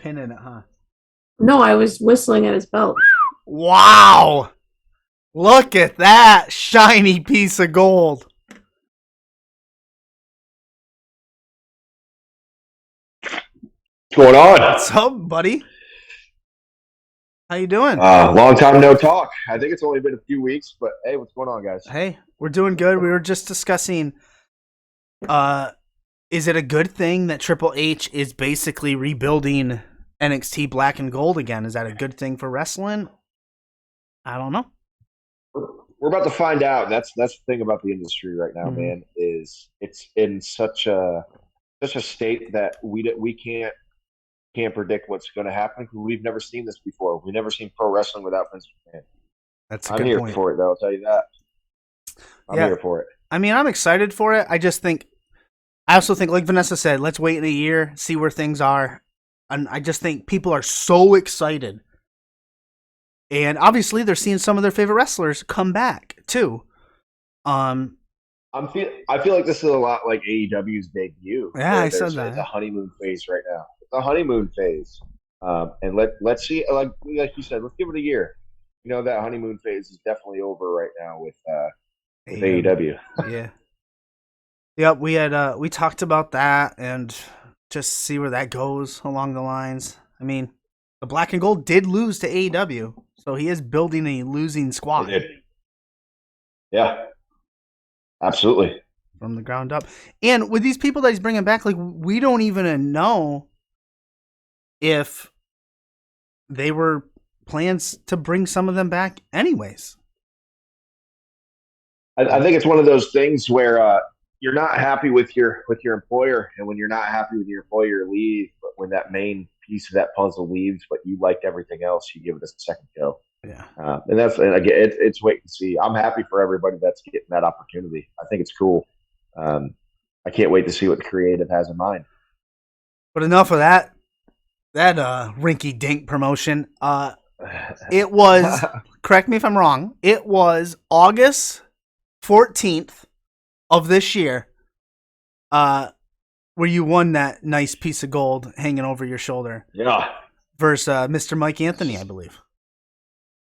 pin in it, huh? No, I was whistling at his belt. Wow! Look at that shiny piece of gold. What's going on? What's up, buddy? How you doing? Long time no talk. I think it's only been a few weeks, but hey, what's going on, guys? Hey, we're doing good. We were just discussing, is it a good thing that Triple H is basically rebuilding NXT Black and Gold again? Is that a good thing for wrestling? I don't know. We're about to find out. That's the thing about the industry right now, man. Is it's in such a state that we can't predict what's going to happen because we've never seen this before. We've never seen pro wrestling without Vince McMahon. That's a I'm good here point. for it, though. I'll tell you that. I'm here for it. I mean, I'm excited for it. I also think, like Vanessa said, let's wait in a year, see where things are. And I just think people are so excited. And obviously, they're seeing some of their favorite wrestlers come back, too. I feel like this is a lot like AEW's debut. Yeah, I said that. It's a honeymoon phase right now. It's a honeymoon phase. And let's see, like you said, let's give it a year. You know, that honeymoon phase is definitely over right now with AEW. Yeah. Yep, we talked about that and just see where that goes along the lines. I mean, the Black and Gold did lose to AEW, so he is building a losing squad. They did. Yeah, absolutely. From the ground up. And with these people that he's bringing back, like, we don't even know if they were plans to bring some of them back anyways. I think it's one of those things where you're not happy with your employer, and when you're not happy with your employer, leave. But when that main piece of that puzzle leaves, but you liked everything else, you give it a second go. Yeah, and again, it's wait and see. I'm happy for everybody that's getting that opportunity. I think it's cool. I can't wait to see what the creative has in mind. But enough of that rinky dink promotion. It was, correct me if I'm wrong, it was August 14th of this year, where you won that nice piece of gold hanging over your shoulder. Yeah. Versus Mr. Mike Anthony, I believe.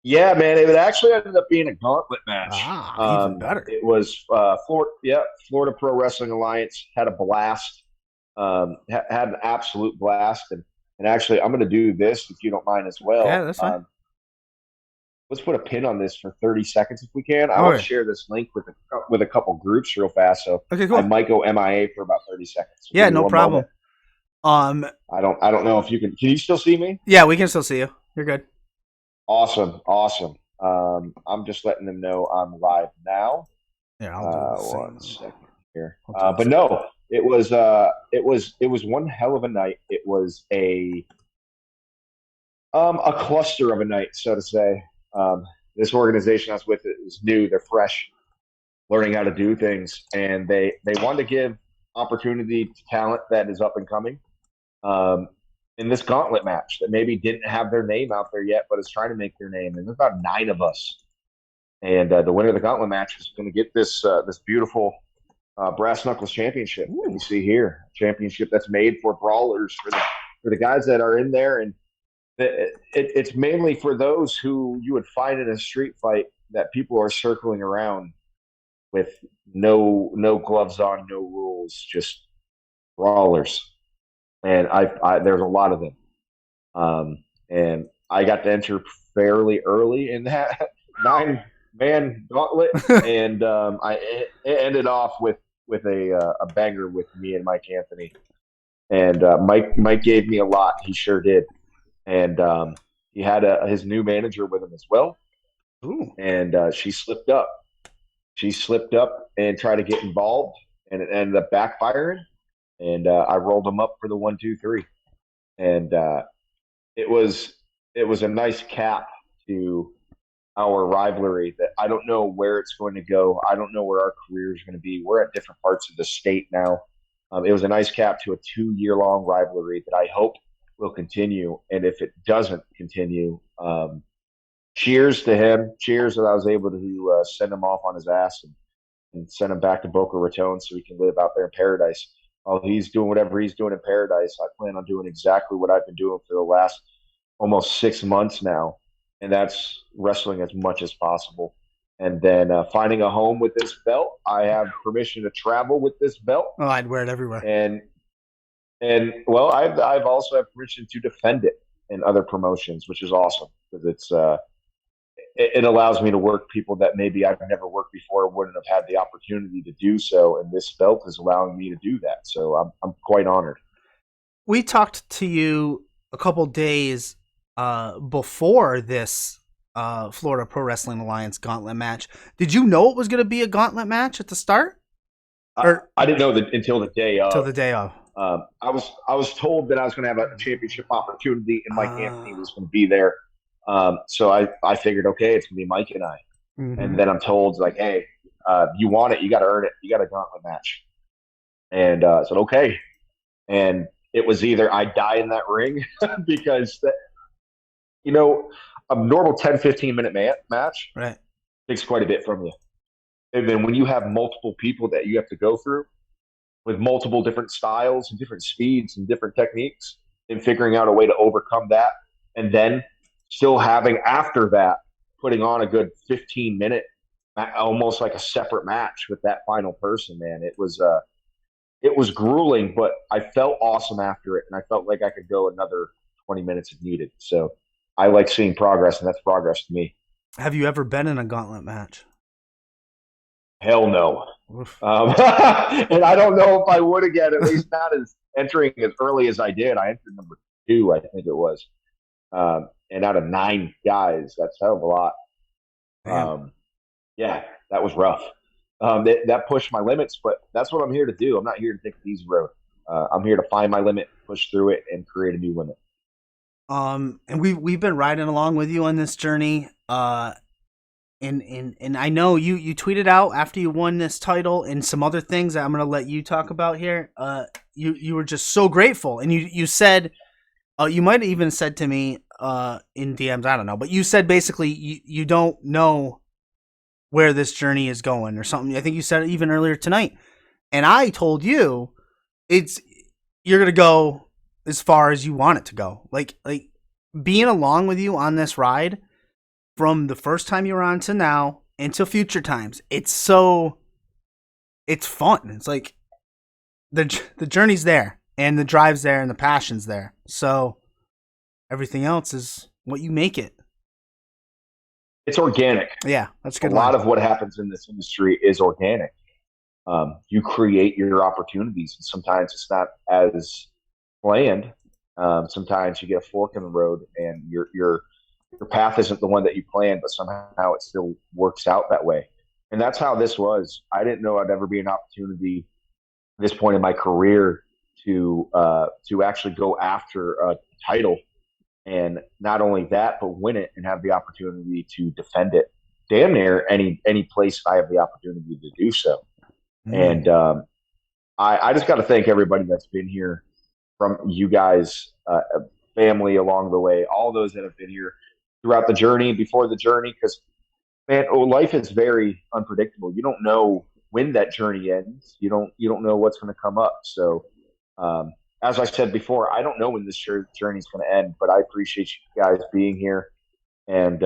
Yeah, man. It actually ended up being a gauntlet match. Even better. It was Florida Pro Wrestling Alliance had a blast. Had an absolute blast. And actually, I'm going to do this, if you don't mind as well. Yeah, that's fine. Let's put a pin on this for 30 seconds if we can. I want to share this link with a couple groups real fast. So okay, cool. I might go MIA for about 30 seconds. Yeah, no problem. I don't know if you can you still see me? Yeah, we can still see you. You're good. Awesome. I'm just letting them know I'm live now. Yeah, I'll do 1 second here. But no, it was one hell of a night. It was a cluster of a night, so to say. This organization I was with is new. They're fresh, learning how to do things, and they want to give opportunity to talent that is up and coming. In this gauntlet match that maybe didn't have their name out there yet, but is trying to make their name. And there's about 9 of us. And the winner of the gauntlet match is going to get this beautiful brass knuckles championship that you see here. A championship that's made for brawlers, for the guys that are in there. And it's mainly for those who you would find in a street fight that people are circling around with no gloves on, no rules, just brawlers. And there's a lot of them. And I got to enter fairly early in that 9-man gauntlet. And it ended off with a banger with me and Mike Anthony. And Mike gave me a lot. He sure did. And he had his new manager with him as well. Ooh. And she slipped up. She slipped up and tried to get involved, and it ended up backfiring. And I rolled him up for the 1, 2, 3, and it was a nice cap to our rivalry. That I don't know where it's going to go. I don't know where our career is going to be. We're at different parts of the state now. It was a nice cap to a 2-year-long rivalry that I hope will continue. And if it doesn't continue, cheers to him. Cheers that I was able to send him off on his ass and send him back to Boca Raton so he can live out there in paradise. while he's doing whatever he's doing in paradise, I plan on doing exactly what I've been doing for the last almost 6 months now, and that's wrestling as much as possible. And then finding a home with this belt, I have permission to travel with this belt, Oh, I'd wear it everywhere. and well, I've also have permission to defend it in other promotions, which is awesome because it allows me to work people that maybe I've never worked before, wouldn't have had the opportunity to do so, and this belt is allowing me to do that. So I'm quite honored. We talked to you a couple days before this Florida Pro Wrestling Alliance gauntlet match. Did you know it was going to be a gauntlet match at the start? Or I didn't know that until the day of. Till the day of. I was told that I was going to have a championship opportunity, and Mike Anthony was going to be there. So I figured, okay, it's going to be Mike and I. Mm-hmm. And then I'm told, like, hey, you want it, you got to earn it. You got a gauntlet match. And I said, okay. And it was either I die in that ring because, a normal 10, 15-minute match right. takes quite a bit from you. And then when you have multiple people that you have to go through with multiple different styles and different speeds and different techniques and figuring out a way to overcome that, and then still having after that, putting on a good 15-minute, almost like a separate match with that final person, man. It was grueling, but I felt awesome after it, and I felt like I could go another 20 minutes if needed. So I like seeing progress, and that's progress to me. Have you ever been in a gauntlet match? Hell no. And I don't know if I would again, at least not as entering as early as I did. I entered number 2, I think it was. And out of 9 guys, that's a hell of a lot. Yeah, that was rough. That pushed my limits, but that's what I'm here to do. I'm not here to take the easy road. I'm here to find my limit, push through it, and create a new limit. And we've been riding along with you on this journey. And I know you tweeted out after you won this title and some other things that I'm gonna let you talk about here. You were just so grateful, and you said, you might have even said to me in DMs, I don't know, but you said basically you don't know where this journey is going or something. I think you said it even earlier tonight, and I told you you're gonna go as far as you want it to go. Like being along with you on this ride from the first time you were on to now into future times. It's fun. It's like the journey's there and the drive's there and the passion's there. So everything else is what you make it. It's organic. Yeah, that's a good. A lot of what happens in this industry is organic. You create your opportunities, and sometimes it's not as planned. Sometimes you get a fork in the road, and your path isn't the one that you planned, but somehow it still works out that way. And that's how this was. I didn't know I'd ever be an opportunity at this point in my career to actually go after a title, and not only that, but win it and have the opportunity to defend it. Damn near any place I have the opportunity to do so. And I just got to thank everybody that's been here, from you guys, family along the way, all those that have been here throughout the journey, before the journey, because, man, life is very unpredictable. You don't know when that journey ends. You don't know what's going to come up. So, as I said before, I don't know when this journey is going to end, but I appreciate you guys being here. And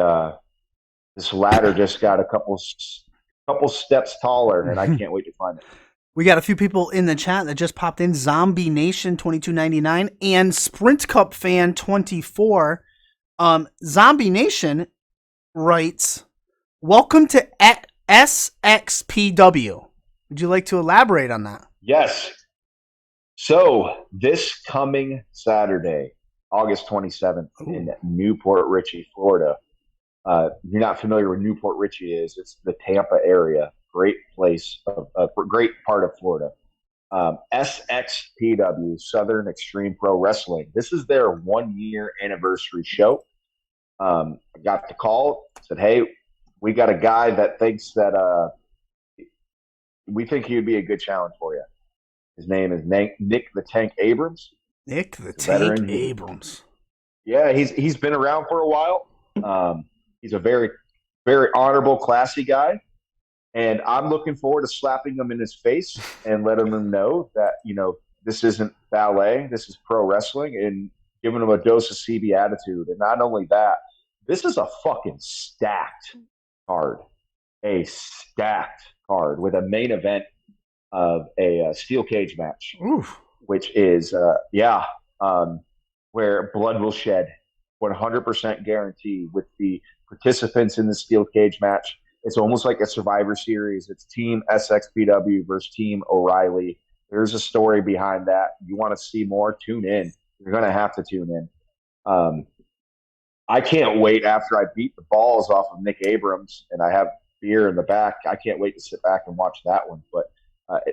this ladder just got a couple steps taller, and I can't wait to climb it. We got a few people in the chat that just popped in. Zombie Nation 2299 and Sprint Cup Fan 24. Zombie Nation writes, "Welcome to SXPW." Would you like to elaborate on that? Yes. So this coming Saturday, August 27th, in Newport Richey, Florida. You're not familiar with Newport Richey is. It's the Tampa area. Great place, a great part of Florida. SXPW, Southern Extreme Pro Wrestling. This is their 1-year anniversary show. I got the call, said, hey, we got a guy that thinks that we think he would be a good challenge for you. His name is Nick the Tank Abrams. Nick the Tank Abrams. Yeah, he's been around for a while. He's a very, very honorable, classy guy. And I'm looking forward to slapping him in his face and letting him know that, this isn't ballet. This is pro wrestling, and giving them a dose of CB attitude. And not only that, this is a fucking stacked card, a stacked card with a main event of a steel cage match, Oof. which is where blood will shed, 100% guaranteed with the participants in the steel cage match. It's almost like a Survivor Series. It's Team SXPW versus Team O'Reilly. There's a story behind that. You want to see more? Tune in. You're going to have to tune in. I can't wait after I beat the balls off of Nick Abrams and I have beer in the back. I can't wait to sit back and watch that one. But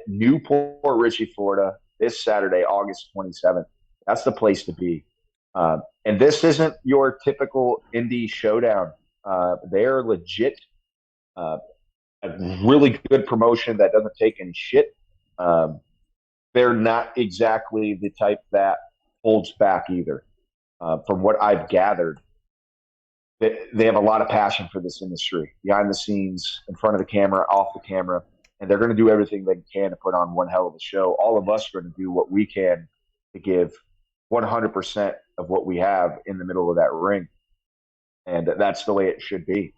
Newport Richey, Florida, this Saturday, August 27th. That's the place to be. And this isn't your typical indie showdown. They're legit, a really good promotion that doesn't take any shit. They're not exactly the type that holds back either. From what I've gathered, they have a lot of passion for this industry, behind the scenes, in front of the camera, off the camera, and they're going to do everything they can to put on one hell of a show. All of us are going to do what we can to give 100% of what we have in the middle of that ring, and that's the way it should be.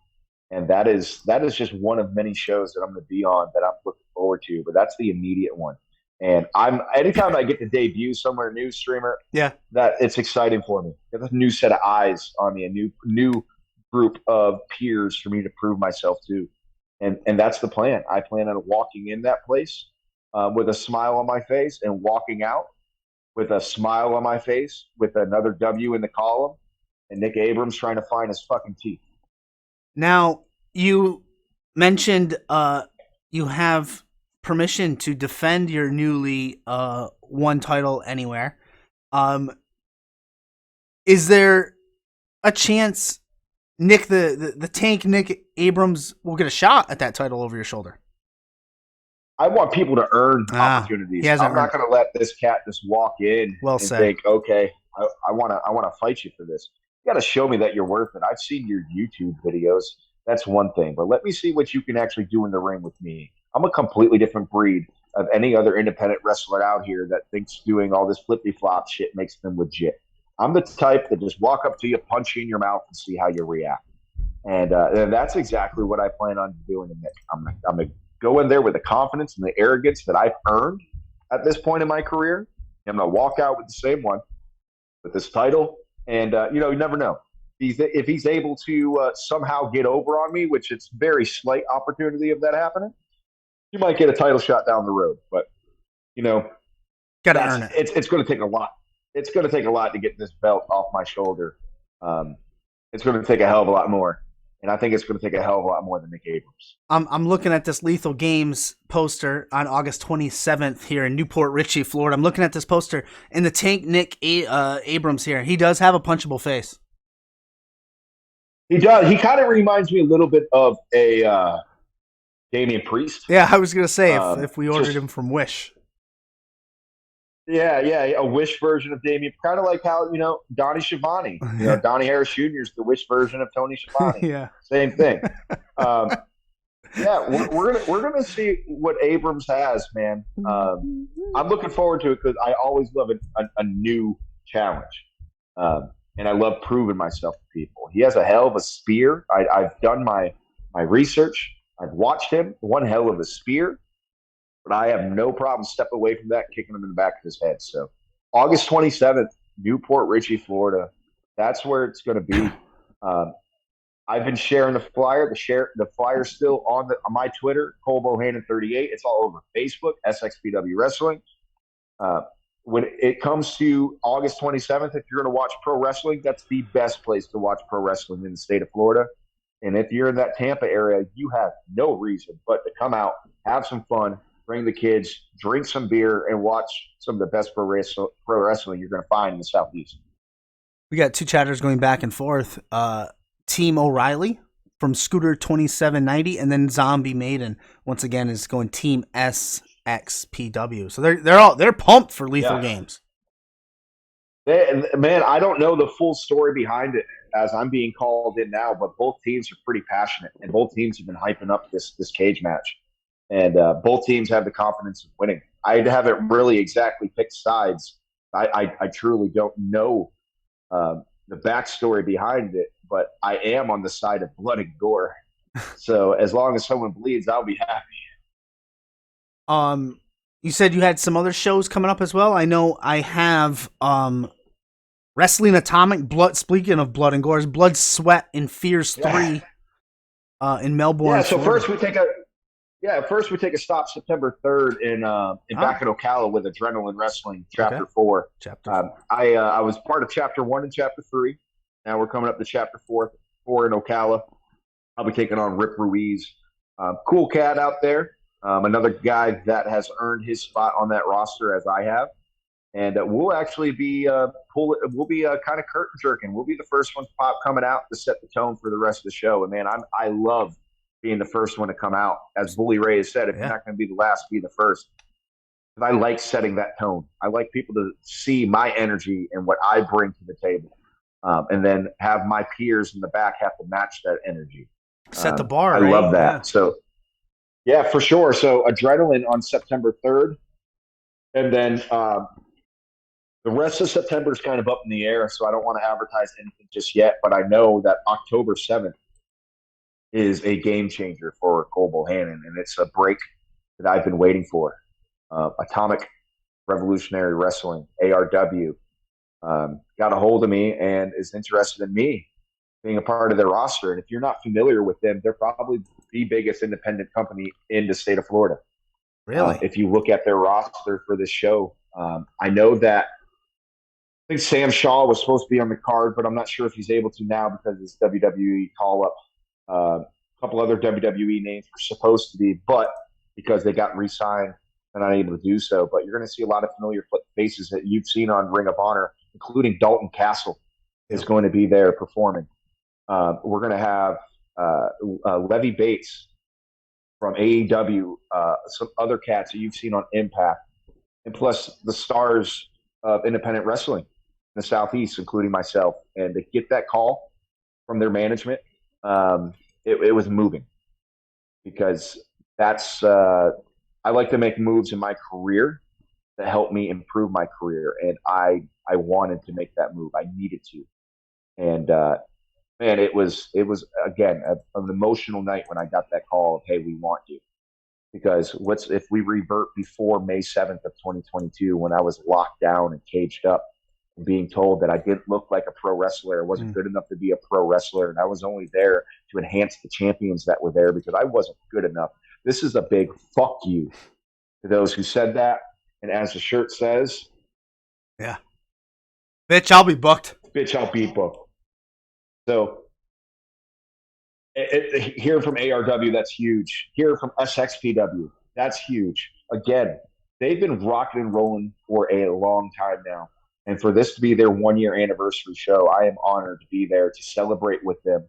And that is just one of many shows that I'm going to be on that I'm looking forward to. But that's the immediate one. And anytime I get to debut somewhere new, streamer, that it's exciting for me. There's a new set of eyes on me, a new group of peers for me to prove myself to. And that's the plan. I plan on walking in that place with a smile on my face and walking out with a smile on my face with another W in the column and Nick Abrams trying to find his fucking teeth. Now, you mentioned you have permission to defend your newly won title anywhere. Is there a chance Nick the Tank Nick Abrams will get a shot at that title over your shoulder? I want people to earn opportunities. I'm not going to let this cat just walk in and think, okay, I want to fight you for this. You got to show me that you're worth it. I've seen your YouTube videos. That's one thing, but let me see what you can actually do in the ring with me. I'm a completely different breed of any other independent wrestler out here that thinks doing all this flippy-flop shit makes them legit. I'm the type that just walk up to you, punch you in your mouth, and see how you react. And that's exactly what I plan on doing to Nick. I'm going to go in there with the confidence and the arrogance that I've earned at this point in my career. I'm going to walk out with the same one, with this title. And, you never know. If he's able to somehow get over on me, which it's very slight opportunity of that happening, you might get a title shot down the road. But, got to earn it. It's going to take a lot. It's going to take a lot to get this belt off my shoulder. It's going to take a hell of a lot more. And I think it's going to take a hell of a lot more than Nick Abrams. I'm looking at this Lethal Games poster on August 27th here in Newport Richey, Florida. I'm looking at this poster, and the Tank Nick Abrams here, he does have a punchable face. He does. He kind of reminds me a little bit of a Damian Priest. Yeah, I was going to say, if we ordered him from Wish. Yeah, a Wish version of Damian. Kind of like how, Donnie Schiavone. Donnie Harris Jr. is the Wish version of Tony Schiavone. Yeah. Same thing. We're gonna see what Abrams has, man. I'm looking forward to it because I always love a new challenge. And I love proving myself to people. He has a hell of a spear. I've done my research. I've watched him. One hell of a spear. But I have no problem stepping away from that, kicking him in the back of his head. So August 27th, Newport Richey, Florida. That's where it's going to be. I've been sharing the flyer. The flyer's still on my Twitter, Cole Bohannon 38. It's all over Facebook, SXPW Wrestling. When it comes to August 27th, if you're going to watch pro wrestling, that's the best place to watch pro wrestling in the state of Florida. And if you're in that Tampa area, you have no reason but to come out, have some fun, bring the kids, drink some beer, and watch some of the best pro wrestling you're going to find in the Southeast. We got two chatters going back and forth. Team O'Reilly from Scooter 2790, and then Zombie Maiden once again is going Team SXPW. So they're pumped for Lethal Games. Man, I don't know the full story behind it as I'm being called in now, but both teams are pretty passionate, and both teams have been hyping up this cage match. And both teams have the confidence of winning. I haven't really exactly picked sides. I truly don't know the backstory behind it, but I am on the side of blood and gore. So as long as someone bleeds, I'll be happy. You said you had some other shows coming up as well. I know I have Wrestling Atomic, blood. Speaking of blood and gore, Blood, Sweat, and Fears 3 in Melbourne. Yeah. So Florida. first we take a stop September 3rd in back in Ocala with Adrenaline Wrestling Chapter 4. I was part of Chapter 1 and Chapter 3. Now we're coming up to Chapter 4 in Ocala. I'll be taking on Rip Ruiz. Cool cat out there. Another guy that has earned his spot on that roster as I have. And we'll actually be we'll be kind of curtain jerking. We'll be the first ones pop coming out to set the tone for the rest of the show. And man, I love being the first one to come out. As Bully Ray has said, if you're not going to be the last, be the first. And I like setting that tone. I like people to see my energy and what I bring to the table, and then have my peers in the back have to match that energy. Set the bar. I love that. Yeah. So, yeah, for sure. So Adrenaline on September 3rd. And then the rest of September is kind of up in the air, so I don't want to advertise anything just yet. But I know that October 7th is a game changer for Cole Bohannon, and it's a break that I've been waiting for. Atomic Revolutionary Wrestling, ARW, got a hold of me and is interested in me being a part of their roster. And if you're not familiar with them, they're probably the biggest independent company in the state of Florida. Really? If you look at their roster for this show, I know that I think Sam Shaw was supposed to be on the card, but I'm not sure if he's able to now because it's WWE call-up. A couple other WWE names were supposed to be, but because they got re-signed, they're not able to do so. But you're going to see a lot of familiar faces that you've seen on Ring of Honor, including Dalton Castle is going to be there performing. We're going to have Levy Bates from AEW, some other cats that you've seen on Impact, and plus the stars of independent wrestling in the Southeast, including myself. And to get that call from their management, it was moving because that's I like to make moves in my career that help me improve my career, and I wanted to make that move. I needed to, and man, it was again an emotional night when I got that call of, hey, we want you. Because what's if we revert before May 7th of 2022 when I was locked down and caged up and being told that I didn't look like a pro wrestler, I wasn't good enough to be a pro wrestler, and I was only there to enhance the champions that were there because I wasn't good enough. This is a big fuck you to those who said that. And as the shirt says, yeah, bitch, I'll be booked. Bitch, I'll be booked. So hearing from ARW, that's huge. Hearing from SXPW, that's huge. Again, they've been rocking and rolling for a long time now. And for this to be their 1-year anniversary show, I am honored to be there to celebrate with them,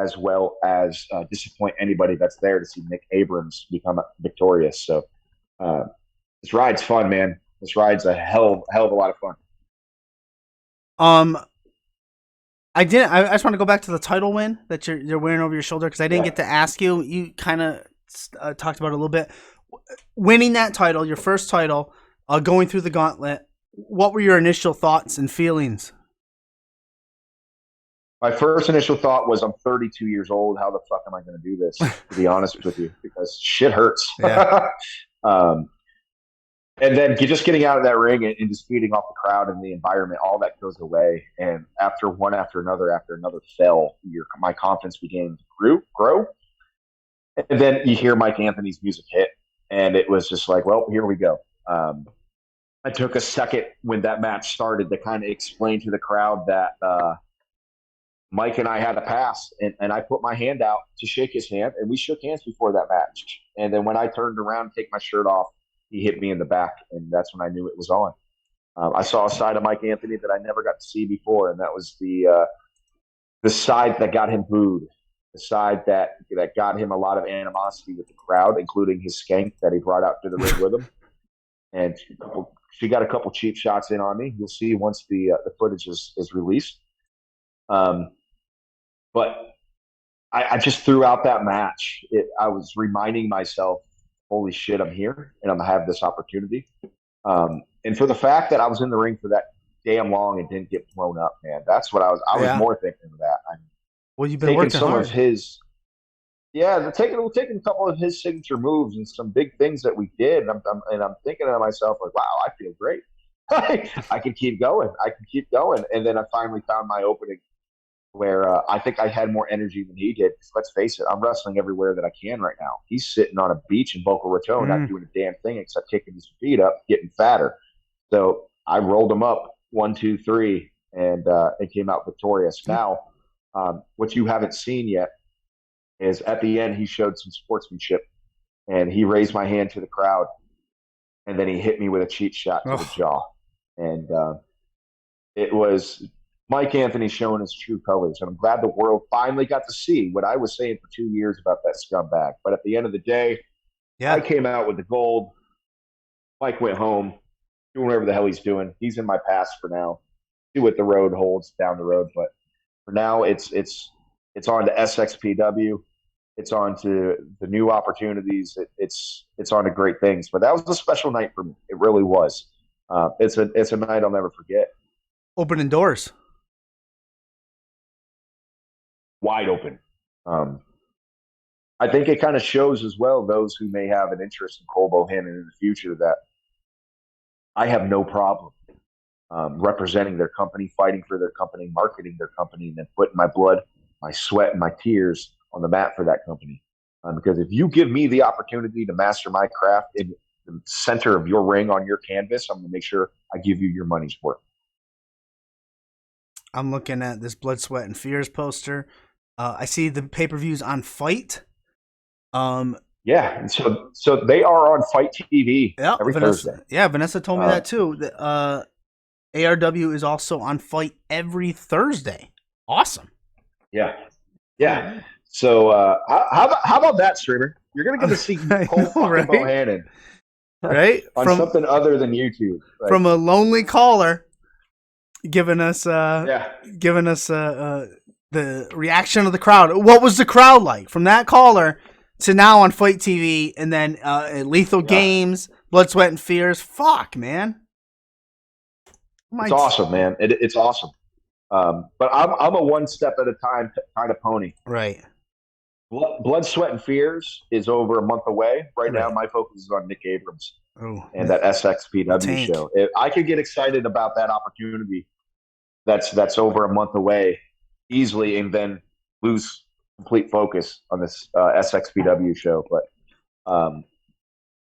as well as disappoint anybody that's there to see Nick Abrams become victorious. So this ride's fun, man. This ride's a hell of a lot of fun. I just want to go back to the title win that you're wearing over your shoulder because I didn't get to ask you. You kind of talked about it a little bit. Winning that title, your first title, going through the gauntlet. What were your initial thoughts and feelings? My first initial thought was, I'm 32 years old. How the fuck am I going to do this? To be honest with you, because shit hurts. Yeah. And then just getting out of that ring and just feeding off the crowd and the environment, all that goes away. And after another fell, my confidence began to grow. And then you hear Mike Anthony's music hit, and it was just like, well, here we go. I took a second when that match started to kind of explain to the crowd that Mike and I had a pass, and I put my hand out to shake his hand, and we shook hands before that match. And then when I turned around to take my shirt off, he hit me in the back, and that's when I knew it was on. I saw a side of Mike Anthony that I never got to see before, and that was the side that got him booed, the side that got him a lot of animosity with the crowd, including his skank that he brought out to the ring with him. And she got a couple cheap shots in on me. You'll see once the footage is released. But I just threw out that match. I was reminding myself holy shit, I'm here and I'm gonna have this opportunity. And for the fact that I was in the ring for that damn long and didn't get blown up, man, that's what I was Yeah. more thinking of that. I'm Well, you've been taking working some hard. of his, yeah, taking a couple of his signature moves and some big things that we did. And I'm thinking to myself, like, wow, I feel great. I can keep going. I can keep going. And then I finally found my opening where I think I had more energy than he did. Let's face it, I'm wrestling everywhere that I can right now. He's sitting on a beach in Boca Raton, not doing a damn thing except kicking his feet up, getting fatter. So I rolled him up 1, 2, 3, and it came out victorious. Now, what you haven't seen yet is at the end he showed some sportsmanship, and he raised my hand to the crowd, and then he hit me with a cheap shot to the jaw, and it was Mike Anthony showing his true colors, and I'm glad the world finally got to see what I was saying for 2 years about that scumbag. But at the end of the day, I came out with the gold. Mike went home, doing whatever the hell he's doing. He's in my past for now. See what the road holds down the road, but for now, it's on to SXPW. It's on to the new opportunities. It's on to great things. But that was a special night for me. It really was. It's a night I'll never forget. Opening doors. Wide open. I think it kind of shows as well those who may have an interest in Cole Bohannon in the future that I have no problem representing their company, fighting for their company, marketing their company, and then putting my blood, my sweat, and my tears on the mat for that company. Because if you give me the opportunity to master my craft in the center of your ring on your canvas, I'm going to make sure I give you your money's worth. I'm looking at this Blood, Sweat, and Fears poster. I see the pay-per-views on Fight. Yeah, and so they are on Fight TV every Thursday. Yeah, Vanessa told me that too. ARW is also on Fight every Thursday. Awesome. Yeah. So how about that, streamer? You're gonna get to see Cole fucking Bohannon, right? on something other than YouTube. Right? From a lonely caller, giving us the reaction of the crowd. What was the crowd like from that caller to now on Fight TV, and then Lethal Games, Blood, Sweat, and Fears? Fuck, man. It's awesome, man. It's awesome. But I'm a one step at a time kind of pony. Right. Blood, Sweat, and Fears is over a month away. Right now, my focus is on Nick Abrams and that SXPW show. If I could get excited about that opportunity that's over a month away easily, and then lose complete focus on this SXPW show. But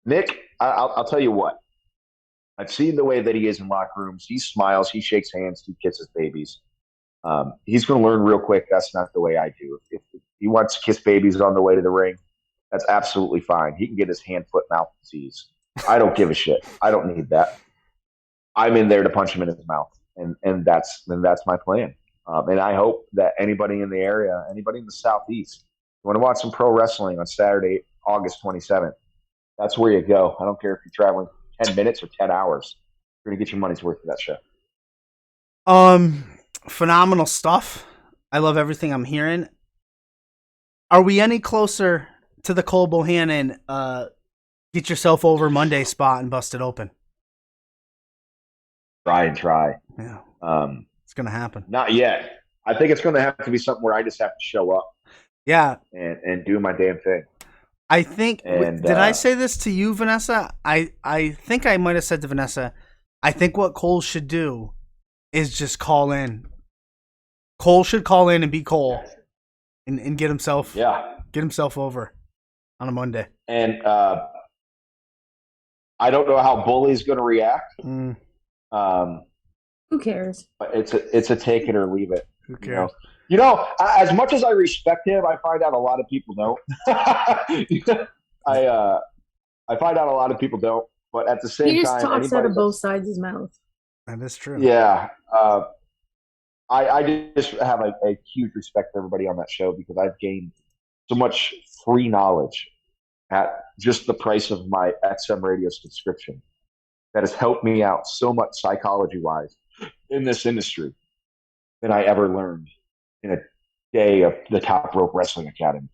Nick, I'll tell you what. I've seen the way that he is in locker rooms. He smiles, he shakes hands, he kisses babies. He's going to learn real quick. That's not the way I do. If he wants to kiss babies on the way to the ring, that's absolutely fine. He can get his hand, foot, mouth disease. I don't give a shit. I don't need that. I'm in there to punch him in his mouth, and that's my plan. And I hope that anybody in the area, anybody in the Southeast, you want to watch some pro wrestling on Saturday, August 27th, that's where you go. I don't care if you're traveling 10 minutes or 10 hours. You're going to get your money's worth for that show. Phenomenal stuff. I love everything I'm hearing. Are we any closer to the Cole Bohannon get yourself over Monday spot and bust it open? Try. Yeah. It's going to happen. Not yet. I think it's going to have to be something where I just have to show up. Yeah. And do my damn thing. I think, did I say this to you, Vanessa? I think I might have said to Vanessa, I think what Cole should do is just call in. Cole should call in and be Cole and get himself over on a Monday. And I don't know how Bully's going to react. Who cares? But it's a take it or leave it. Who cares? You know, as much as I respect him, I find out a lot of people don't. I find out a lot of people don't, but at the same time, he just talks out of both sides of his mouth. That is true. Yeah, I just have a huge respect for everybody on that show because I've gained so much free knowledge at just the price of my XM radio subscription that has helped me out so much psychology-wise in this industry than I ever learned in a day of the Top Rope Wrestling Academy.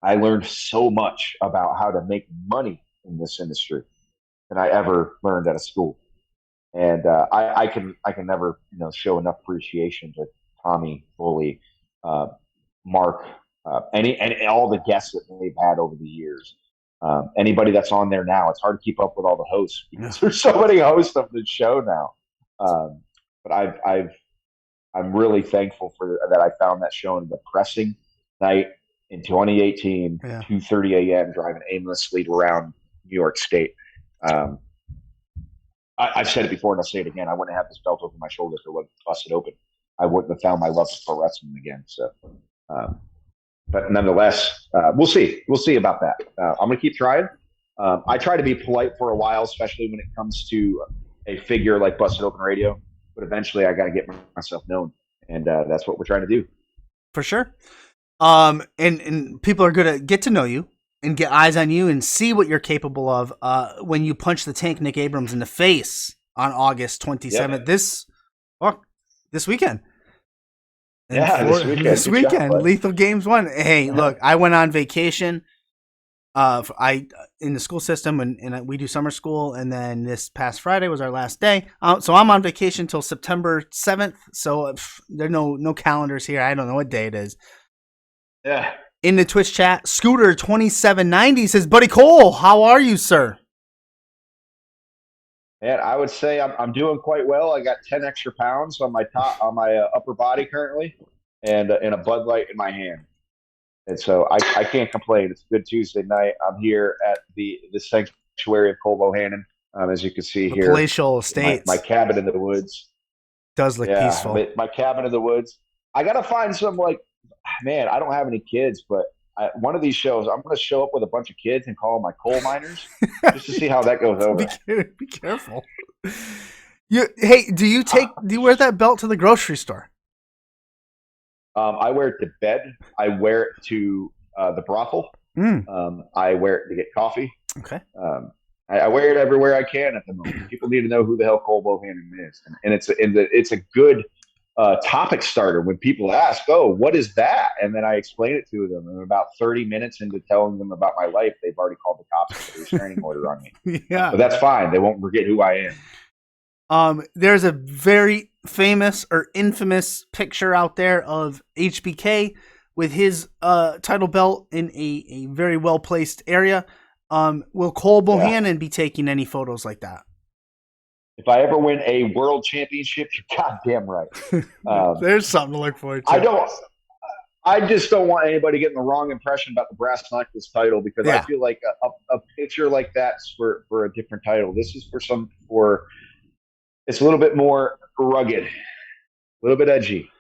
I learned so much about how to make money in this industry than I ever learned at a school. And I can never show enough appreciation to Tommy, Bully, uh, Mark, and all the guests that they've had over the years. Anybody that's on there now, it's hard to keep up with all the hosts because there's so many hosts of the show now. But I'm really thankful for that. I found that show in a depressing night in 2018, 2:30 a.m. driving aimlessly around New York State. I've said it before and I'll say it again. I wouldn't have this belt over my shoulder if it wasn't busted open. I wouldn't have found my love for wrestling again. So, but nonetheless, we'll see. We'll see about that. I'm going to keep trying. I try to be polite for a while, especially when it comes to a figure like Busted Open Radio. But eventually, I got to get myself known, and that's what we're trying to do. For sure. And people are going to get to know you and get eyes on you and see what you're capable of when you punch the tank Nick Abrams in the face on August 27th. Yep. This weekend. This weekend, job, Lethal Games 1. Hey, look, I went on vacation. In the school system, and we do summer school, and then this past Friday was our last day. So I'm on vacation until September 7th. So there are no calendars here. I don't know what day it is. Yeah. In the Twitch chat, Scooter2790 says, "Buddy Cole, how are you, sir?" And I would say I'm doing quite well. I got 10 extra pounds on my upper body currently, and a Bud Light in my hand. And so I can't complain. It's a good Tuesday night. I'm here at the sanctuary of Cole Bohannon, as you can see here. Palatial Estates. My cabin in the woods. Does look peaceful. My cabin in the woods. I got to find some, man, I don't have any kids, but one of these shows, I'm going to show up with a bunch of kids and call them my coal miners just to see how that goes over. Be careful. Hey, do you wear that belt to the grocery store? I wear it to bed. I wear it to the brothel. I wear it to get coffee. Okay. I wear it everywhere I can at the moment. People need to know who the hell Cole Bohannon is, and it's a good topic starter when people ask, "Oh, what is that?" And then I explain it to them. And about 30 minutes into telling them about my life, they've already called the cops and put a restraining order on me. Yeah, but that's fine. They won't forget who I am. There's a very famous or infamous picture out there of HBK with his title belt in a very well placed area. Will Cole Bohannon be taking any photos like that? If I ever win a world championship, you're goddamn right. There's something to look forward to. I just don't want anybody getting the wrong impression about the brass knuckles title because I feel like a picture like that's for a different title. This is for it's a little bit more rugged, a little bit edgy.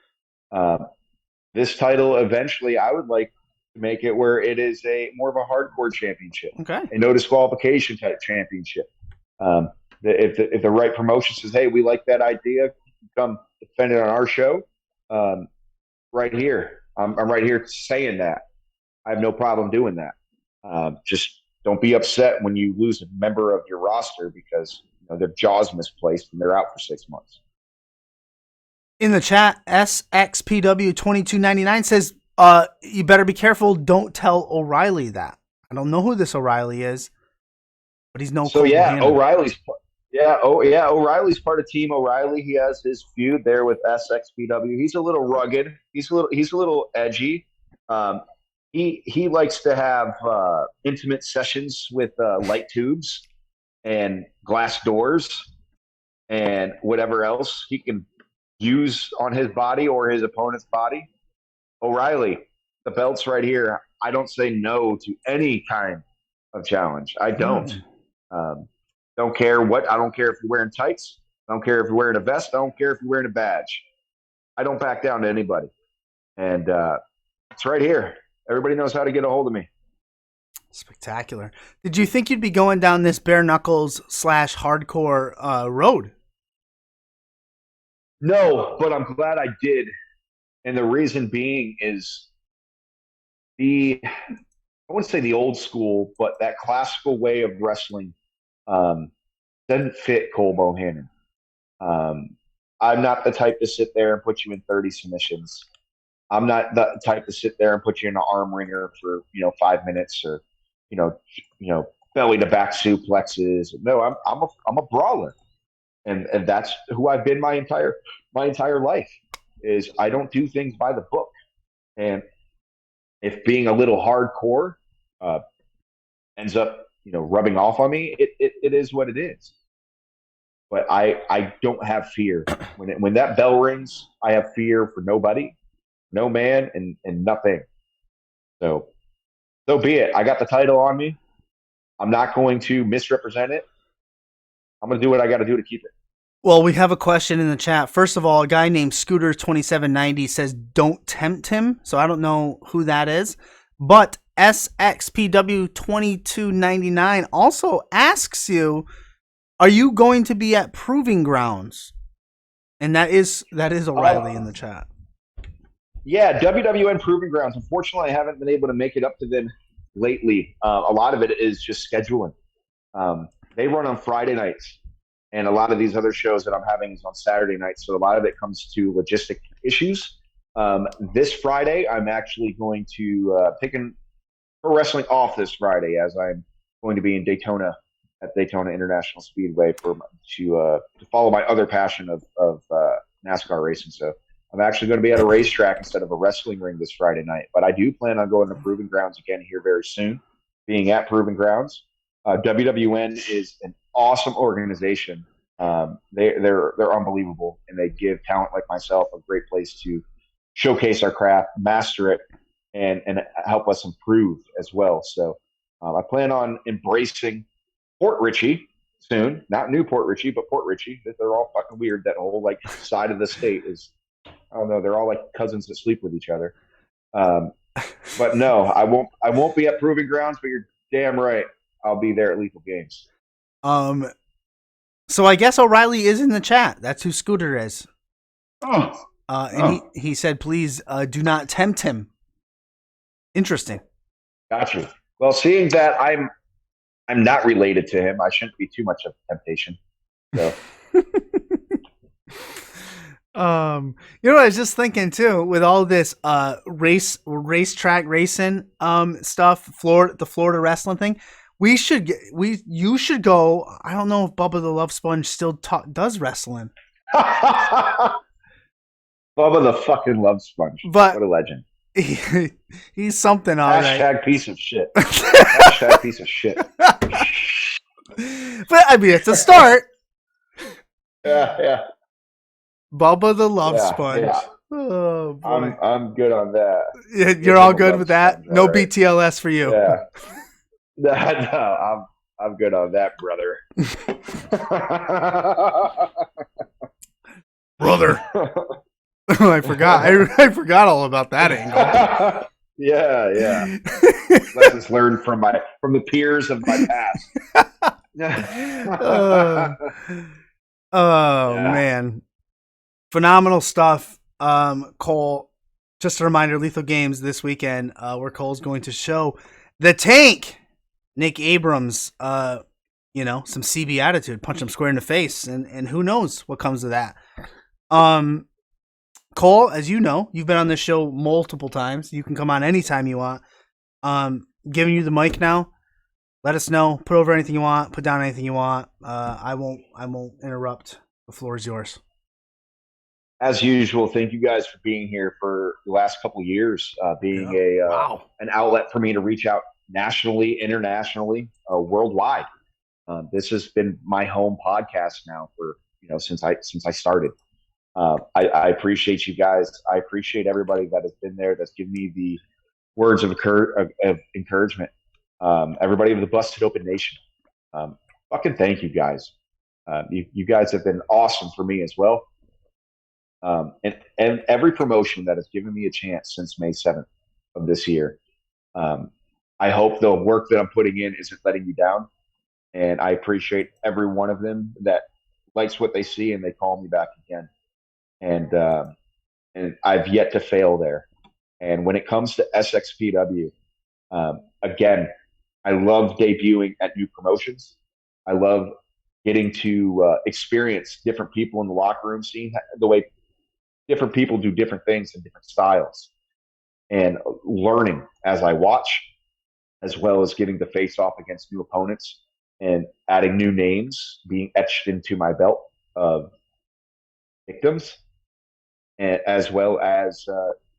This title, eventually, I would like to make it where it is more of a hardcore championship, a no disqualification type championship. If the right promotion says, "Hey, we like that idea, come defend it on our show," right here, I'm right here saying that. I have no problem doing that. Just don't be upset when you lose a member of your roster because their jaw's misplaced and they're out for 6 months. In the chat, SXPW2299 says, "You better be careful. Don't tell O'Reilly that." I don't know who this O'Reilly is, but he's no. So O'Reilly's. O'Reilly's part of Team O'Reilly. He has his feud there with SXPW. He's a little rugged. He's a little edgy. He likes to have intimate sessions with light tubes and glass doors and whatever else he can use on his body or his opponent's body. O'Reilly, the belt's right here. I don't say no to any kind of challenge. I don't. Don't care what. I don't care if you're wearing tights. I don't care if you're wearing a vest. I don't care if you're wearing a badge. I don't back down to anybody. And it's right here. Everybody knows how to get a hold of me. Spectacular. Did you think you'd be going down this bare knuckles / hardcore road? No, but I'm glad I did. And the reason being is I wouldn't say the old school, but that classical way of wrestling doesn't fit Cole Bohannon. I'm not the type to sit there and put you in 30 submissions. I'm not the type to sit there and put you in an arm wringer for 5 minutes or you know belly to back suplexes. No, I'm a brawler, and that's who I've been my entire life. Is I don't do things by the book, and if being a little hardcore uh, ends up rubbing off on me, it is what it is. But I don't have fear when that bell rings. I have fear for nobody, no man, and nothing. So so be it. I got the title on me. I'm not going to misrepresent it. I'm going to do what I got to do to keep it. Well, we have a question in the chat. First of all, a guy named Scooter2790 says, don't tempt him. So I don't know who that is. But SXPW2299 also asks you, are you going to be at Proving Grounds? And that is O'Reilly in the chat. Yeah, WWN Proving Grounds. Unfortunately, I haven't been able to make it up to them lately. A lot of it is just scheduling. They run on Friday nights, and a lot of these other shows that I'm having is on Saturday nights. So a lot of it comes to logistic issues. This Friday, I'm actually going to taking pro wrestling off this Friday, as I'm going to be in Daytona at Daytona International Speedway to follow my other passion of NASCAR racing. So I'm actually going to be at a racetrack instead of a wrestling ring this Friday night. But I do plan on going to Proving Grounds again here very soon. Being at Proving Grounds, WWN is an awesome organization. They're unbelievable, and they give talent like myself a great place to showcase our craft, master it, and help us improve as well. So I plan on embracing Port Richey soon, not New Port Richey, but Port Richey. They're all fucking weird. That whole side of the state is, I don't know. They're all like cousins that sleep with each other. But no, I won't. I won't be at Proving Grounds. But you're damn right. I'll be there at Lethal Games. So I guess O'Reilly is in the chat. That's who Scooter is. Oh. And he said, please do not tempt him. Interesting. Gotcha. Well, seeing that I'm not related to him, I shouldn't be too much of a temptation. So. You know what I was just thinking too, with all this racetrack racing stuff, the Florida wrestling thing, you should go. I don't know if Bubba the Love Sponge still does wrestling. Bubba the fucking Love Sponge. But what a legend. He's something, all right. Hashtag piece of shit. Hashtag piece of shit. But I mean, it's a start. Yeah. Bubba the Love Sponge. Yeah. Oh boy. I'm good on that. Yeah, you're all good with that? Sponge, no right. BTLS for you. Yeah. No, I'm good on that, brother. Brother. I forgot. I forgot all about that angle. Yeah. Lessons learned from the peers of my past. Man. Phenomenal stuff. Cole, just a reminder, Lethal Games this weekend, where Cole's going to show the Tank, Nick Abrams, some CB attitude, punch him square in the face, and who knows what comes of that. Cole, as you know, you've been on this show multiple times. You can come on anytime you want. Giving you the mic now. Let us know. Put over anything you want. Put down anything you want. I won't interrupt. The floor is yours. As usual, thank you guys for being here for the last couple of years, being an outlet for me to reach out nationally, internationally, worldwide. This has been my home podcast now for since I started. I appreciate you guys. I appreciate everybody that has been there, that's given me the words of encouragement. Everybody of the Busted Open Nation, fucking thank you guys. You guys have been awesome for me as well. And every promotion that has given me a chance since May 7th of this year. I hope the work that I'm putting in isn't letting me down. And I appreciate every one of them that likes what they see and they call me back again. And I've yet to fail there. And when it comes to SXPW, again, I love debuting at new promotions. I love getting to experience different people in the locker room, seeing the way different people do different things in different styles. and learning as I watch, as well as getting to face off against new opponents and adding new names being etched into my belt of victims, and as well as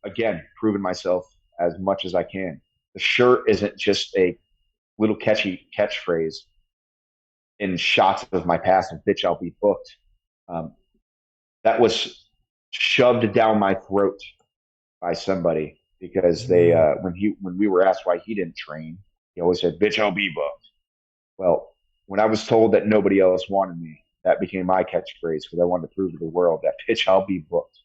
again proving myself as much as I can. The shirt isn't just a little catchy catchphrase in shots of my past and bitch I'll be booked. Um, that was shoved down my throat by somebody because they when we were asked why he didn't train, he always said bitch I'll be booked. Well, when I was told that nobody else wanted me, that became my catchphrase because I wanted to prove to the world that bitch I'll be booked.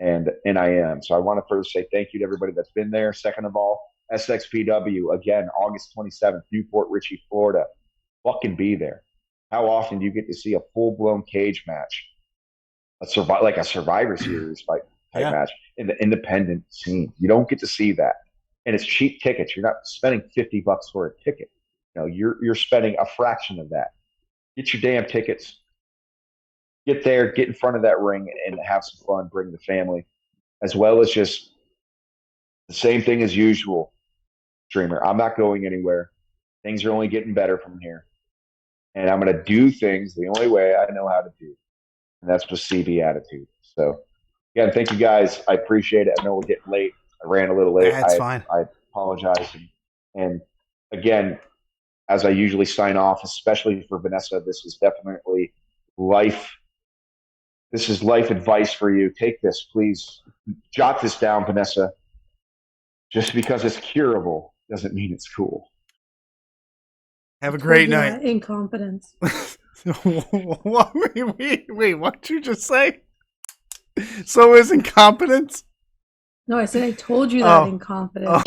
And I am. So I want to first say thank you to everybody that's been there. Second of all, SXPW again, August 27th, Newport Richey, Florida. Fucking be there. How often do you get to see a full blown cage match, like a Survivor Series type match in the independent scene? You don't get to see that, and it's cheap tickets. You're not spending $50 for a ticket. You know, you're spending a fraction of that. Get your damn tickets. Get there, get in front of that ring, and have some fun. Bring the family, as well as just the same thing as usual. Streamer, I'm not going anywhere. Things are only getting better from here, and I'm going to do things the only way I know how to do, and that's with CB attitude. So, again, thank you guys. I appreciate it. I know we're getting late. I ran a little late. That's fine. I apologize, and again, as I usually sign off, especially for Vanessa, this is definitely life. This is life advice for you. Take this, please. Jot this down, Vanessa. Just because it's curable doesn't mean it's cool. Have a great night. Incompetence. What? Wait, what did you just say? So is incompetence? No, I said I told you that incompetence.